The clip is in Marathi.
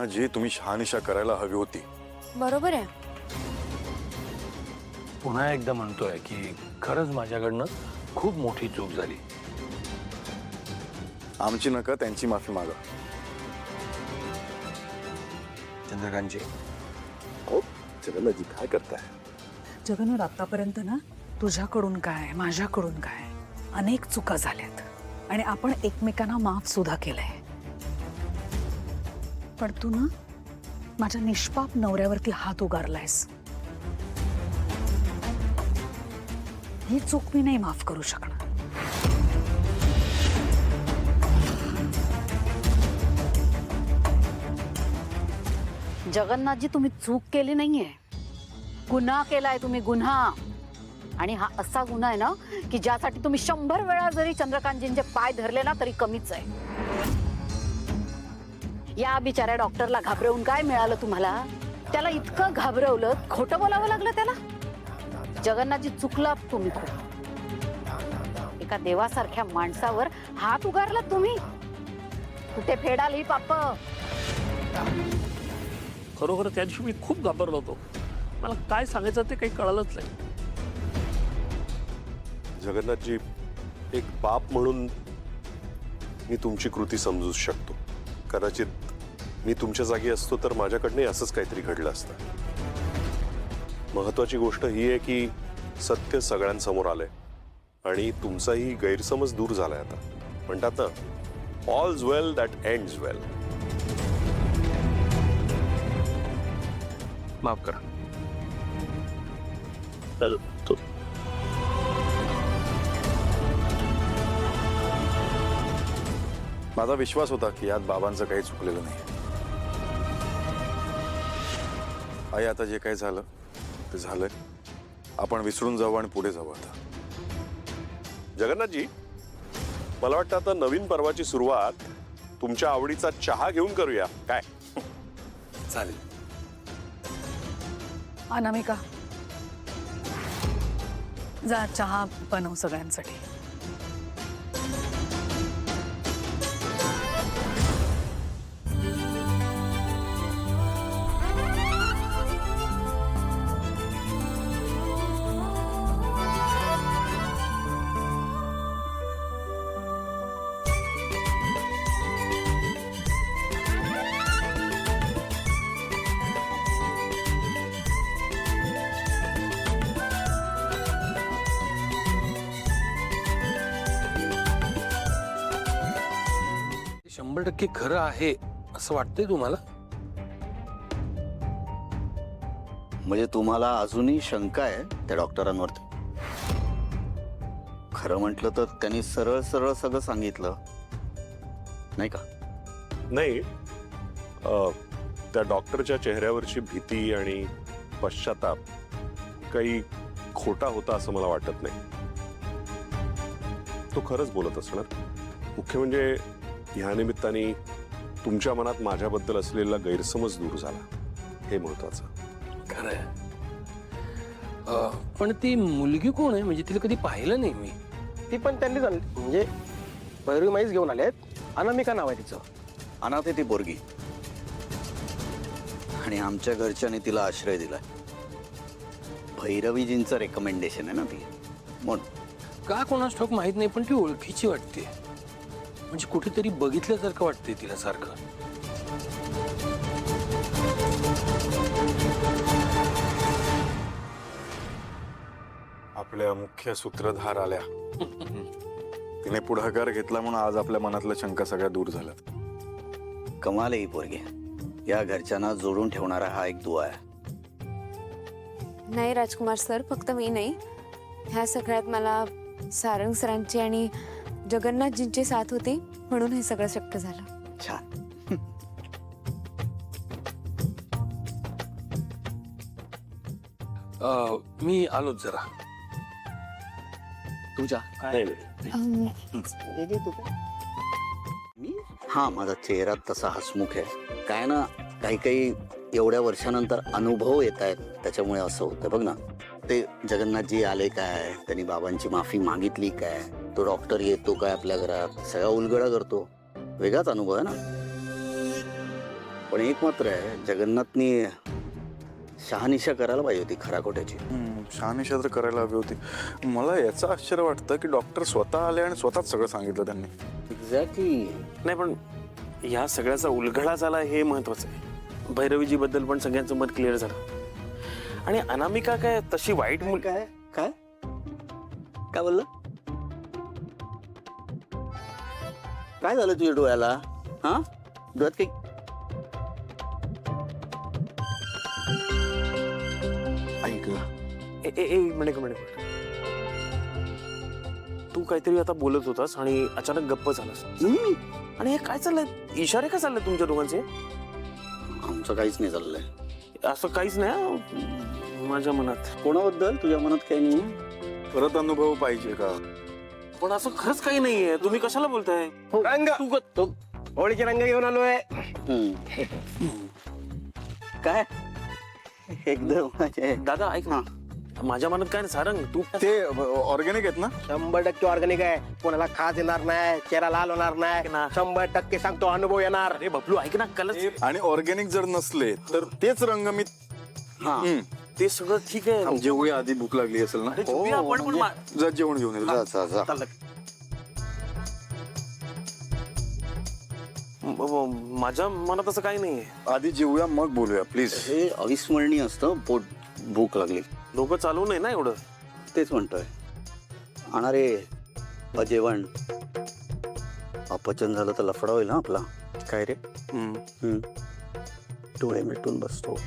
जगन्नाथजी, तुम्ही शहानिशा करायला हवी होती. बरोबर आहे. पुन्हा एकदा म्हणतोय की खरंच माझ्याकडनं खूप मोठी चूक झाली. आमची नका, त्यांची माफी मागा. चंद्रकांतजी, हो जगन्नाथजी, काय करताय? जगन्नाथ, आतापर्यंत ना तुझ्याकडून काय माझ्याकडून काय अनेक चुका झाल्यात आणि आपण एकमेकांना माफ सुद्धा केलंय. पण तू ना माझ्या निष्पाप नवऱ्यावरती हात उगारलायस. ही चूक मी नाही माफ करू शकणार. जगन्नाथजी, तुम्ही चूक केली नाहीये, गुन्हा केलाय तुम्ही, गुन्हा. आणि हा असा गुन्हा आहे ना की ज्यासाठी तुम्ही 100 वेळा जरी चंद्रकांतजींचे पाय धरले ना तरी कमीच आहे. या बिचाऱ्या डॉक्टरला घाबरवून काय मिळालं तुम्हाला? त्याला इतकं घाबरवलं, खोटं बोलावं लागलं त्याला. जगन्नाथजी, चुकला तुम्ही खूप. एका देवासारख्या माणसावर हात उगारला तुम्ही. कुठे फेडाल ही पाप? खरोखर त्या दिवशी मी खूप घाबरलो होतो. मला काय सांगायचं ते काही कळलंच नाही. जगन्नाथजी, एक बाप म्हणून मी तुमची कृती समजू शकतो. कदाचित मी तुमच्या जागी असतो तर माझ्याकडनं असंच काहीतरी घडलं असतं. महत्वाची गोष्ट ही आहे की सत्य सगळ्यांसमोर आलंय आणि तुमचाही गैरसमज दूर झालाय. आता म्हणतात ना, ऑलज वेल दॅट एंड्स वेल. माफ करा. तर तो माझा विश्वास होता की यात बाबांचं काही चुकलेलं नाही. आई, आता जे काही झालं ते झालंय. आपण विसरून जाऊ आणि पुढे जाऊ. आता जगन्नाथजी, मला वाटतं आता नवीन पर्वाची सुरुवात तुमच्या आवडीचा चहा घेऊन करूया काय? चालेल. अनामिका, जा चहा बनव सगळ्यांसाठी. शंभर टक्के खरं आहे असं वाटतंय तुम्हाला? म्हणजे तुम्हाला अजूनही शंका आहे त्या डॉक्टरांवरती? खरं म्हटलं तर त्यांनी सरळ सरळ सगळं सांगितलं नाही का? नाही, त्या डॉक्टरच्या चेहऱ्यावरची भीती आणि पश्चाताप काही खोटा होता असं मला वाटत नाही. तो खरंच बोलत असणार. मुख्य म्हणजे ह्या निमित्ताने तुमच्या मनात माझ्याबद्दल असलेला गैरसमज दूर झाला, हे महत्वाचं. खरंय. पण ती मुलगी कोण आहे? म्हणजे तिला कधी पाहिलं नाही मी. ती पण त्यांनीच आणली, म्हणजे भैरवी माईच घेऊन आलेत. अनामिका नाव आहे तिचं. अनाथ आहे ती पोरगी आणि आमच्या घरच्याने तिला आश्रय दिलाय. भैरवीजींचं रेकमेंडेशन आहे ना ती, म्हणून. का कोणास ठाऊक माहित नाही, पण ती ओळखीची वाटते. म्हणजे कुठेतरी बघितल्यासारखं वाटते तिला सारखं. आपल्या मुख्य सूत्रधार आल्या. तिने पुढाकार घेतला म्हणून आज आपल्या मनातल्या शंका सगळ्या दूर झाल्यात. कमाल आहे ही पोरगी. या घरच्यांना जोडून ठेवणारा हा एक दुवा आहे. नाही राजकुमार सर, फक्त मी नाही, ह्या सगळ्यात मला सारंग सरांची आणि जगन्नाथजींची साथ होती म्हणून हे सगळं शक्य झालं. छान. मी आलोच जरा. तुझ्या हा माझा चेहरा तसा हसमुख आहे. काय ना, काही काही एवढ्या वर्षानंतर अनुभव येत आहेत त्याच्यामुळे असं होतं. बघ ना, ते जगन्नाथजी आले काय, त्यांनी बाबांची माफी मागितली काय, तो डॉक्टर येतो काय आपल्या घरात, सगळा उलगडा करतो. वेगळाच अनुभव आहे ना. पण एक मात्र आहे, जगन्नाथनी शहानिशा करायला पाहिजे होती खराकोट्याची. शहानिशा तर करायला हवी होती. मला याचं आश्चर्य वाटतं की डॉक्टर स्वतः आले आणि स्वतःच सगळं सांगितलं त्यांनी. एक्झॅक्टली. नाही पण ह्या सगळ्याचा उलगडा झाला हे महत्वाचं आहे. भैरवीजी बद्दल पण सगळ्यांचं मत क्लिअर झालं. आणि अनामिका काय तशी वाईट मुल काय काय काय बोललं? काय झालं तुझ्या डोळ्याला? हा, डोळ्यात काही एक मिनिट. तू काहीतरी आता बोलत होतास आणि अचानक गप्प झालास. आणि हे काय चाललंय? इशारे काय चालले तुमच्या दोघांचे? आमचं काहीच नाही चाललंय. असं काहीच नाही हं, माझ्या मनात. कोणाबद्दल तुझ्या मनात काही नाही? परत अनुभव पाहिजे का? पण असं खरंच काही नाहीये. तुम्ही कशाला बोलताय? रंग तू होळीचे रंग घेऊन आलोय. काय एकदम म्हणजे दादा ऐक ना, माझ्या मनात काय नाही सारंग. तू ते ऑर्गॅनिक आहेत ना? 100% ऑर्गॅनिक आहे. कोणाला खाज येणार नाही, चेहरा लाल होणार नाही. 100% सांगतो, अनुभव येणार. अरे बबलू ऐक ना, कलर आणि ऑर्गॅनिक जर नसले तर तेच रंग मी हा ते सगळं ठीक आहे. जेवूया, आधी भूक लागली असेल ना. अरे जेवूया आपण, पण जा जेवण घेऊन ये. जा, जा. माझ्या मनात असं काही नाहीये. आधी जेवूया मग बोलूया प्लीज. हे अविस्मरणीय असतं. पोट भूक लागली. डोकं चालू नाही ना एवढं. तेच म्हणतोय. आणि रे अजेवण अपचन झालं तर लफडा होईल ना आपला. काय रे? डोळे मिटून बसतो.